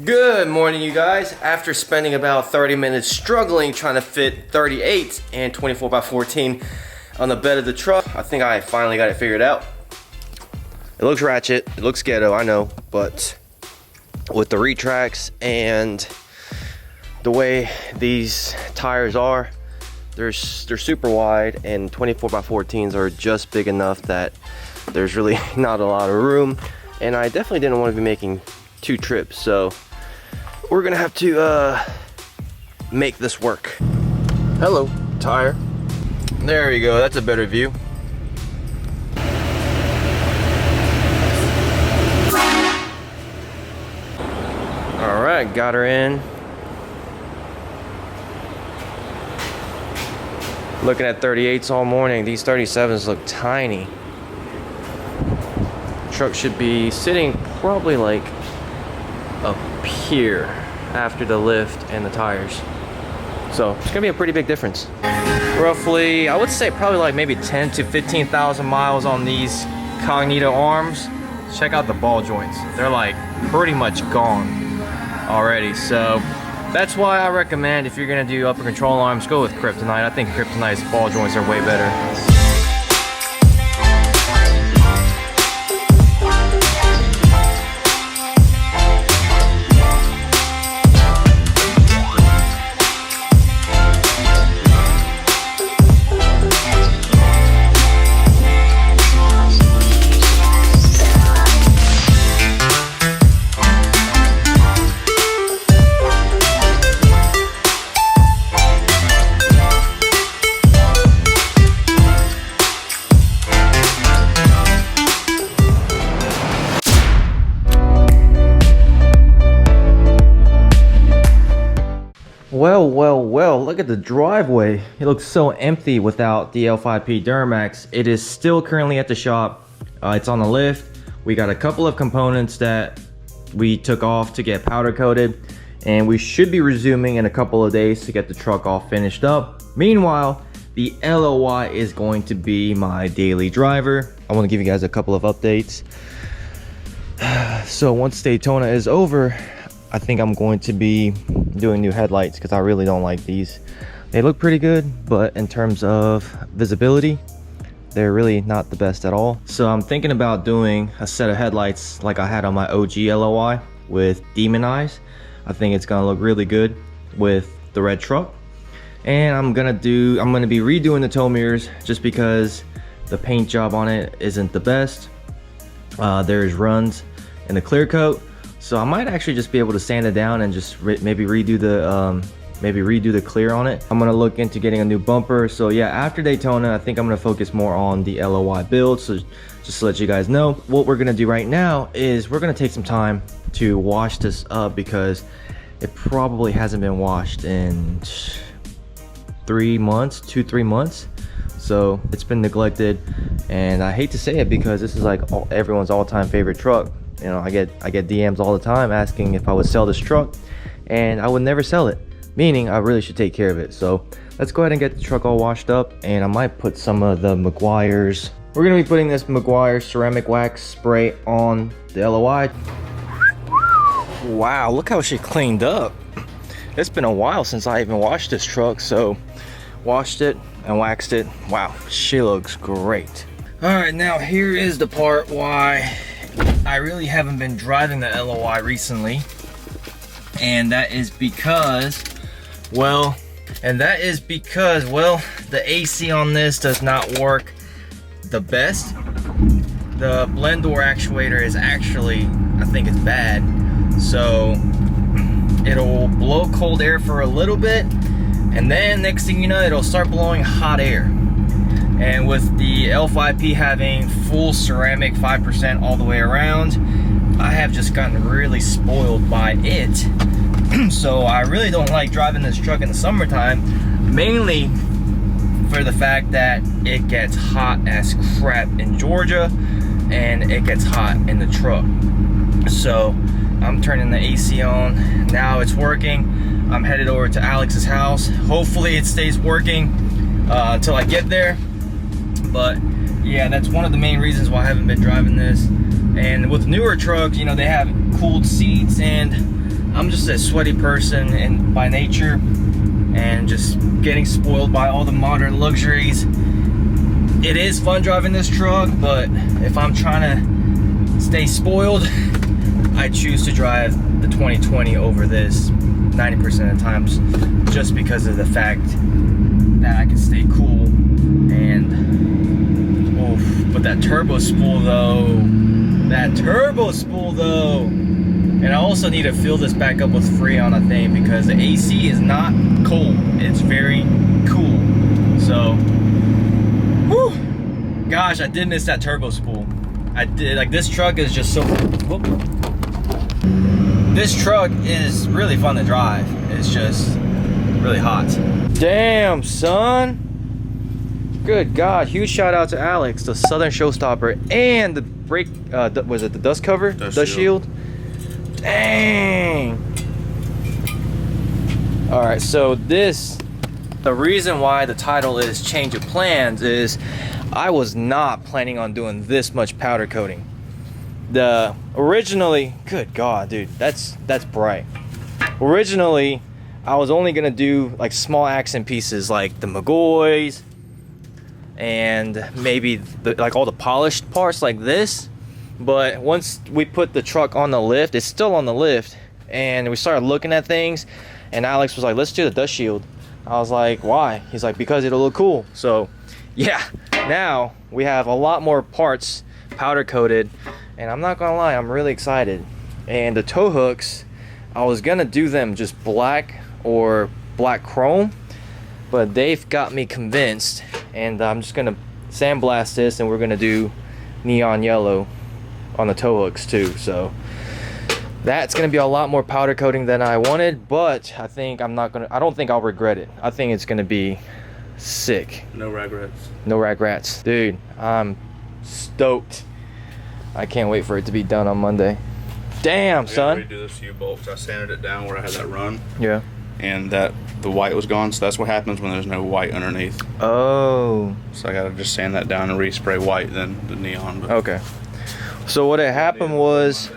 Good morning, you guys. After spending about 30 minutes struggling trying to fit 38 and 24x14 on the bed of the truck, I think I finally got it figured out. It looks ratchet, it looks ghetto, I know, but with the retracts and the way these tires are, they're super wide, and 24x14s are just big enough that there's really not a lot of room, and I definitely didn't want to be making 2 trips, so we're gonna have to make this work. Hello, tire. There you go, that's a better view. All right, got her in. Looking at 38s all morning. These 37s look tiny. Truck should be sitting probably like up here after the lift and the tires. So it's gonna be a pretty big difference. Roughly, I would say probably like maybe 10 to 15,000 miles on these Cognito arms. Check out the ball joints. They're like pretty much gone already. So that's why I recommend, if you're gonna do upper control arms, go with Kryptonite. I think Kryptonite's ball joints are way better. Well, look at the driveway. It looks so empty without the L5P Duramax. It is still currently at the shop. It's on the lift. We got a couple of components that we took off to get powder coated, and we should be resuming in a couple of days to get the truck all finished up. Meanwhile, the LOY is going to be my daily driver. I want to give you guys a couple of updates. So once Daytona is over, I think I'm going to be doing new headlights because I really don't like these. They look pretty good, but in terms of visibility, they're really not the best at all. So I'm thinking about doing a set of headlights like I had on my OG LOI with demon eyes. I think it's gonna look really good with the red truck. And I'm gonna be redoing the tow mirrors just because the paint job on it isn't the best. There's runs in the clear coat. So I might actually just be able to sand it down and just maybe redo the clear on it. I'm gonna look into getting a new bumper. So yeah, after Daytona, I think I'm gonna focus more on the LOY build. So just to let you guys know, what we're gonna do right now is we're gonna take some time to wash this up because it probably hasn't been washed in 3 months, 2-3 months. So it's been neglected, and I hate to say it because this is like everyone's all-time favorite truck. You know, I get DMs all the time asking if I would sell this truck, and I would never sell it, meaning I really should take care of it. So let's go ahead and get the truck all washed up, and I might put some of the McGaughys. We're gonna be putting this McGaughys ceramic wax spray on the LOI. Wow, look how she cleaned up. It's been a while since I even washed this truck, so washed it and waxed it. Wow, she looks great. All right, now here is the part why I really haven't been driving the LOI recently, and that is because, well, the AC on this does not work the best. The blend door actuator is actually, I think it's bad, so it'll blow cold air for a little bit, and then next thing you know, it'll start blowing hot air. And with the L5P having full ceramic 5% all the way around, I have just gotten really spoiled by it. So I really don't like driving this truck in the summertime, mainly for the fact that it gets hot as crap in Georgia, and it gets hot in the truck. So I'm turning the AC on. Now it's working. I'm headed over to Alex's house. Hopefully it stays working until I get there. But yeah, that's one of the main reasons why I haven't been driving this. And with newer trucks, you know, they have cooled seats, and I'm just a sweaty person and by nature, and just getting spoiled by all the modern luxuries. It is fun driving this truck, but if I'm trying to stay spoiled, I choose to drive the 2020 over this 90% of the times, just because of the fact that I can stay cool. And oof, but that turbo spool though, and I also need to fill this back up with Freon, I think, because the AC is not cold, it's very cool. So whew, gosh, I did miss that turbo spool. I did. Like, this truck is just so whoop. This truck is really fun to drive. It's just really hot. Damn, son. Good God. Huge shout out to Alex, the Southern Showstopper, and the brake, was it the dust cover? Dust shield. Dang. All right, so the reason why the title is Change of Plans is I was not planning on doing this much powder coating. Originally, good God, dude, that's bright. Originally, I was only gonna do like small accent pieces like the McGaughys and maybe like all the polished parts like this. But once we put the truck on the lift, it's still on the lift, and we started looking at things, and Alex was like, let's do the dust shield. I was like, why? He's like, because it'll look cool. So yeah, now we have a lot more parts powder coated, and I'm not gonna lie, I'm really excited. And the tow hooks, I was gonna do them just black or black chrome, but they've got me convinced, and I'm just gonna sandblast this, and we're gonna do neon yellow on the tow hooks too. So that's gonna be a lot more powder coating than I wanted, but I don't think I'll regret it. I think it's gonna be sick. No regrets. No regrets. Dude, I'm stoked. I can't wait for it to be done on Monday. Damn, son. I gotta redo this U-bolt. I sanded it down where I had that run. Yeah. And the white was gone, so that's what happens when there's no white underneath. Oh. So I gotta just sand that down and respray white, then the neon. But okay. So what had happened was,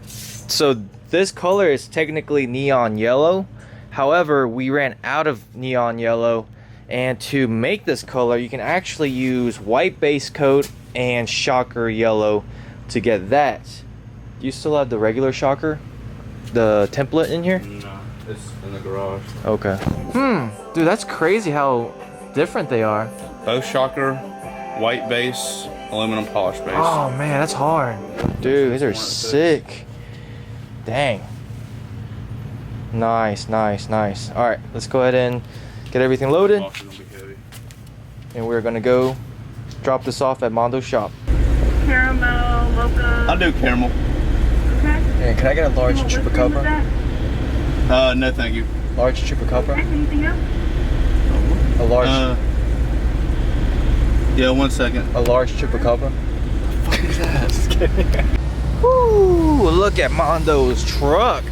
so this color is technically neon yellow. However, we ran out of neon yellow, and to make this color, you can actually use white base coat and shocker yellow to get that. Do you still have the regular shocker, the template in here? No, it's in the garage. Okay. Dude, that's crazy how different they are. Both shocker, white base, aluminum polish base. Oh man, that's hard. Dude, these are sick. Dang. Nice, nice, nice. All right, let's go ahead and get everything loaded. And we're gonna go drop this off at Mondo's shop. Caramel, mocha. I'll do caramel. Okay. And can I get a large chupacabra? No, thank you. Large chupacabra? Okay, anything else? A large. Yeah, 1 second. A large chupacabra. What the fuck is that? Just kidding. Woo! Look at Mondo's truck.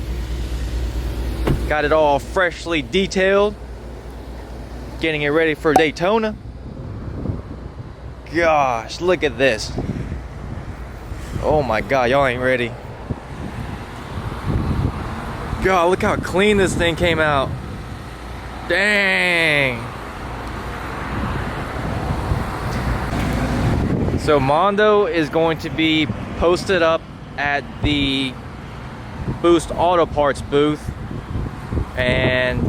Got it all freshly detailed. Getting it ready for Daytona. Gosh, look at this. Oh my God, y'all ain't ready. God, look how clean this thing came out. Dang. So Mondo is going to be posted up at the Boost Auto Parts booth, and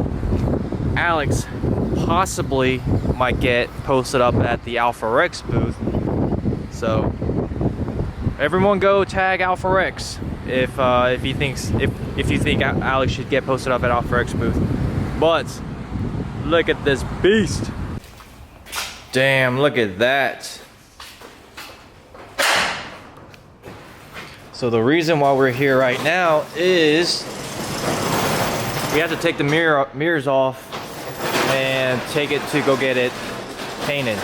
Alex possibly might get posted up at the Alpha Rex booth. So everyone go tag Alpha Rex if you think Alex should get posted up at Alpha Rex booth. But look at this beast. Damn, look at that. So the reason why we're here right now is we have to take the mirrors off and take it to go get it painted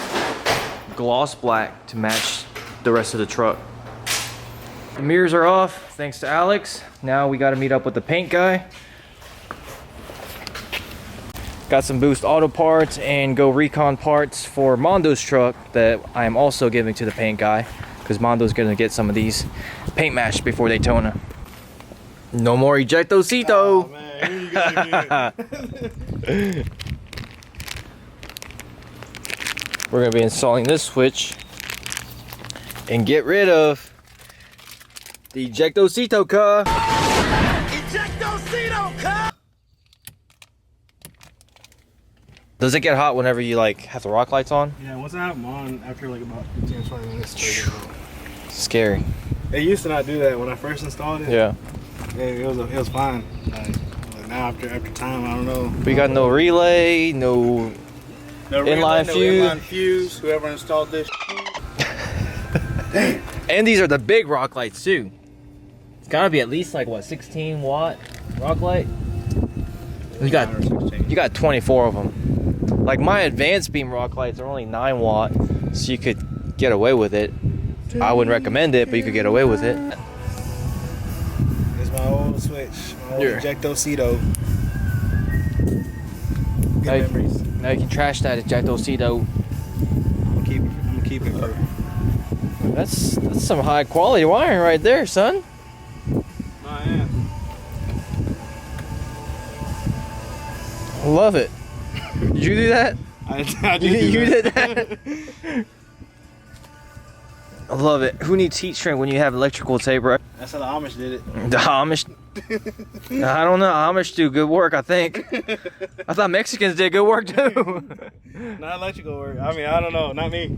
gloss black to match the rest of the truck. The mirrors are off thanks to Alex. Now we got to meet up with the paint guy. Got some Boost Auto parts and Go Recon parts for Mondo's truck that I am also giving to the paint guy, because Mondo's gonna get some of these paint matched before Daytona. No more ejectocito. Oh, man, here you go again. We're gonna be installing this switch and get rid of the ejectocito car. Ejectocito car. Does it get hot whenever you like have the rock lights on? Yeah, once I have them on, after like about 15 or 20 minutes. Scary. It used to not do that when I first installed it. Yeah. It was fine. But now after time, I don't know. We got no relay, no inline fuse. Inline fuse. Whoever installed this. And these are the big rock lights too. It's gotta be at least like what, 16 watt rock light? You got 24 of them. Like my advanced beam rock lights are only 9 watt, so you could get away with it. I wouldn't recommend it, but you could get away with it. It's my old switch, my old ejectocito. Good memories. Now you can trash that ejectocito. I'm gonna keep it. Bro. That's some high quality wiring right there, son. I am. Love it. Did you do that? I You did that? I love it. Who needs heat shrink when you have electrical tape, right? That's how the Amish did it. The Amish? I don't know. Amish do good work, I think. I thought Mexicans did good work too. Not electrical work. I mean, I don't know. Not me.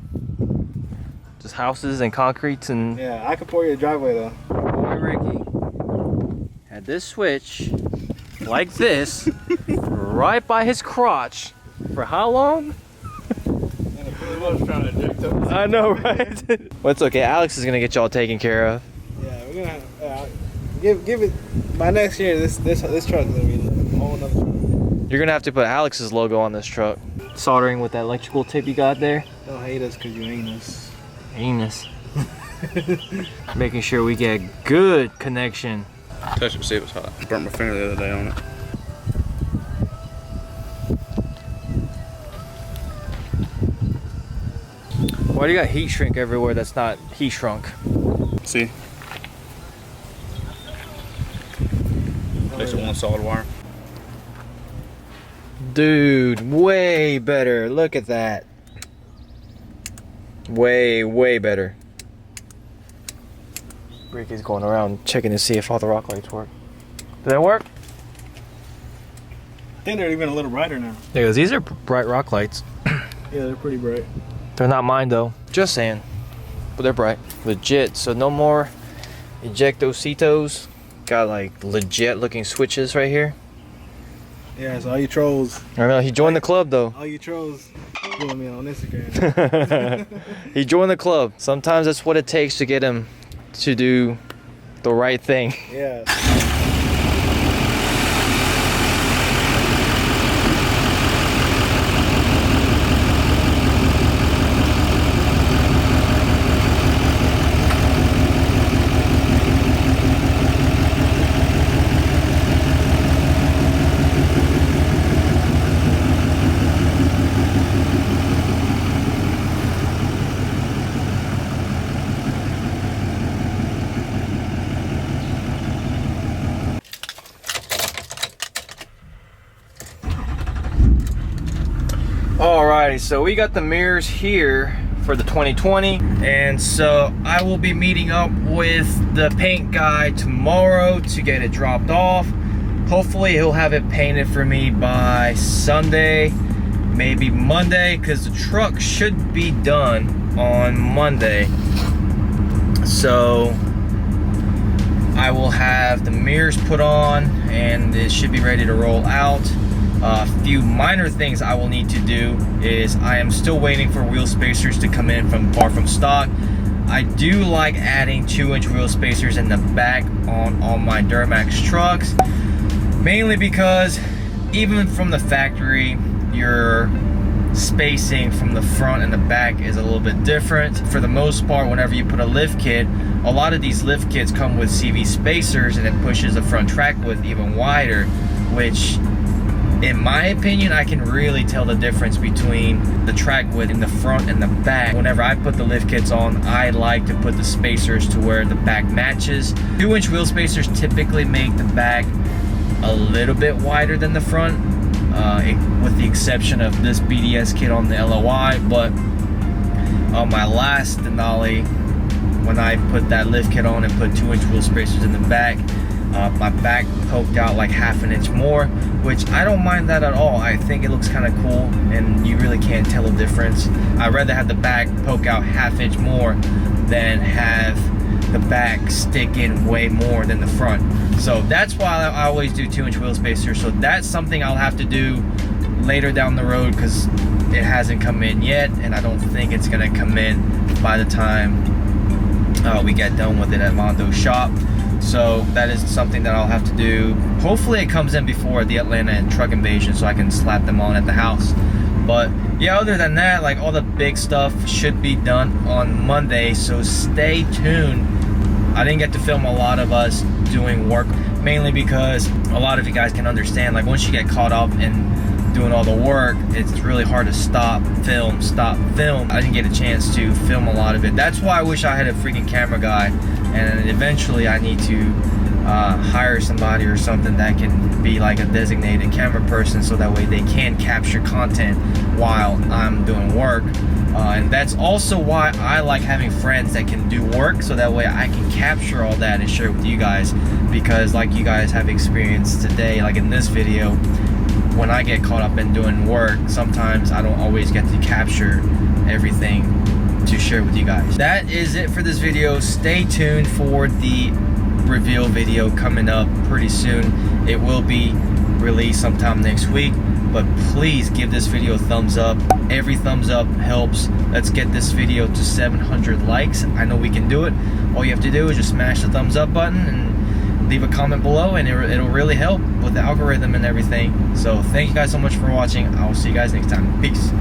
Just houses and concretes and... Yeah, I could pour you a driveway though. Boy Ricky had this switch like this right by his crotch for how long? I know, right? Well, it's okay. Alex is gonna get y'all taken care of. Yeah, we're gonna give it by next year. This truck is gonna be a whole nother truck. You're gonna have to put Alex's logo on this truck. Soldering with that electrical tape you got there. Don't hate us because you ain't us. Anus. Making sure we get good connection. Touch it, see if it's hot. Burnt my finger the other day on it. Why do you got heat shrink everywhere that's not heat shrunk? See? Makes it one solid wire. Dude, way better. Look at that. Way better. Ricky's going around checking to see if all the rock lights work. Did that work? I think they're even a little brighter now. Yeah, 'cause these are bright rock lights. Yeah, they're pretty bright. They're not mine though. Just saying. But they're bright. Legit. So no more ejectocitos. Got like legit looking switches right here. Yeah, so all you trolls. I know he joined the club though. All you trolls following me on Instagram. He joined the club. Sometimes that's what it takes to get him to do the right thing. Yeah. Alrighty, so we got the mirrors here for the 2020, and so I will be meeting up with the paint guy tomorrow to get it dropped off. Hopefully he'll have it painted for me by Sunday, maybe Monday, because the truck should be done on Monday. So I will have the mirrors put on and it should be ready to roll out. A few minor things I will need to do is I am still waiting for wheel spacers to come in from stock. I do like adding 2-inch wheel spacers in the back on all my Duramax trucks, mainly because even from the factory, your spacing from the front and the back is a little bit different. For the most part, whenever you put a lift kit, a lot of these lift kits come with CV spacers and it pushes the front track width even wider, which in my opinion, I can really tell the difference between the track width in the front and the back. Whenever I put the lift kits on, I like to put the spacers to where the back matches. 2-inch wheel spacers typically make the back a little bit wider than the front, with the exception of this BDS kit on the LOI. But on my last Denali, when I put that lift kit on and put 2-inch wheel spacers in the back, my back poked out like ½ an inch more, which I don't mind that at all. I think it looks kind of cool, and you really can't tell a difference. I'd rather have the back poke out ½ inch more than have the back stick in way more than the front. So that's why I always do 2-inch wheel spacers. So that's something I'll have to do later down the road, because it hasn't come in yet, and I don't think it's gonna come in by the time we get done with it at Mondo's shop. So that is something that I'll have to do. Hopefully it comes in before the Atlanta truck invasion, so I can slap them on at the house. But yeah, other than that, like, all the big stuff should be done on Monday, so stay tuned. I didn't get to film a lot of us doing work, mainly because a lot of you guys can understand, like, once you get caught up in doing all the work, it's really hard to stop film. I didn't get a chance to film a lot of it. That's why I wish I had a freaking camera guy, and eventually I need to hire somebody or something that can be like a designated camera person, so that way they can capture content while I'm doing work. And that's also why I like having friends that can do work, so that way I can capture all that and share it with you guys. Because like you guys have experienced today, like in this video, when I get caught up in doing work, sometimes I don't always get to capture everything to share with you guys. That is it for this video. Stay tuned for the reveal video coming up pretty soon. It will be released sometime next week, but please give this video a thumbs up. Every thumbs up helps. Let's get this video to 700 likes. I know we can do it. All you have to do is just smash the thumbs up button and leave a comment below, and it'll really help with the algorithm and everything. So thank you guys so much for watching. I will see you guys next time. Peace.